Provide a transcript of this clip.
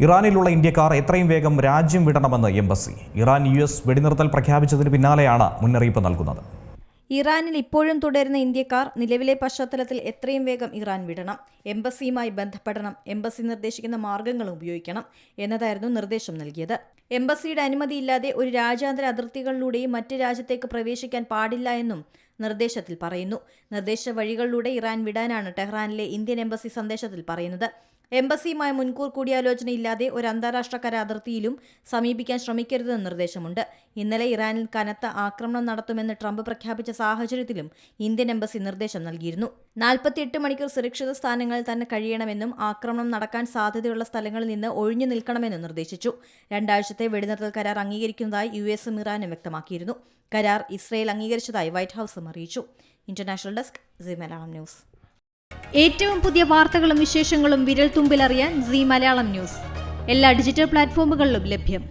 ഇറാനിലുള്ള ഇന്ത്യക്കാർ എത്രയും വേഗം രാജ്യം വിടണമെന്ന് എംബസി. ഇറാൻ US വെടിനിർത്തൽ പ്രഖ്യാപിച്ചതിന് പിന്നാലെയാണ് മുന്നറിയിപ്പ് നൽകുന്നത്. ഇറാനിൽ ഇപ്പോഴും തുടരുന്ന ഇന്ത്യക്കാർ നിലവിലെ പശ്ചാത്തലത്തിൽ എത്രയും വേഗം ഇറാൻ വിടണം, എംബസിയുമായി ബന്ധപ്പെടണം, എംബസി നിർദ്ദേശിക്കുന്ന മാർഗങ്ങൾ ഉപയോഗിക്കണം എന്നതായിരുന്നു നിർദ്ദേശം നൽകിയത്. എംബസിയുടെ അനുമതിയില്ലാതെ ഒരു രാജ്യാന്തര അതിർത്തികളിലൂടെയും മറ്റ് രാജ്യത്തേക്ക് പ്രവേശിക്കാൻ പാടില്ല എന്നും നിർദ്ദേശത്തിൽ പറയുന്നു. നിർദ്ദേശ വഴികളിലൂടെ ഇറാൻ വിടാനാണ് ടെഹ്റാനിലെ ഇന്ത്യൻ എംബസി സന്ദേശത്തിൽ പറയുന്നത്. എംബസിയുമായി മുൻകൂർ കൂടിയാലോചനയില്ലാതെ ഒരു അന്താരാഷ്ട്ര കര അതിർത്തിയിലും സമീപിക്കാൻ ശ്രമിക്കരുതെന്ന് നിർദ്ദേശമുണ്ട്. ഇന്നലെ ഇറാനിൽ കനത്ത ആക്രമണം നടത്തുമെന്ന് ട്രംപ് പ്രഖ്യാപിച്ച സാഹചര്യത്തിലും ഇന്ത്യൻ എംബസി നിർദ്ദേശം നൽകിയിരുന്നു. 48 മണിക്കൂർ സുരക്ഷിത സ്ഥാനങ്ങളിൽ തന്നെ കഴിയണമെന്നും ആക്രമണം നടക്കാൻ സാധ്യതയുള്ള സ്ഥലങ്ങളിൽ നിന്ന് ഒഴിഞ്ഞു നിൽക്കണമെന്നും നിർദ്ദേശിച്ചു. 2 ആഴ്ചത്തെ വെടിനിർത്തൽ കരാർ അംഗീകരിക്കുന്നതായി USഉം ഇറാനും വ്യക്തമാക്കിയിരുന്നു. കരാർ ഇസ്രയേൽ അംഗീകരിച്ചതായി വൈറ്റ് ഹൌസും അറിയിച്ചു. International desk Zee Malayalam news. ഏറ്റവും പുതിയ വാർത്തകളും വിശേഷങ്ങളും വിരൽ തുമ്പിലറിയാൻ സീ മലയാളം ന്യൂസ് എല്ലാ ഡിജിറ്റൽ പ്ലാറ്റ്ഫോമുകളിലും ലഭ്യം.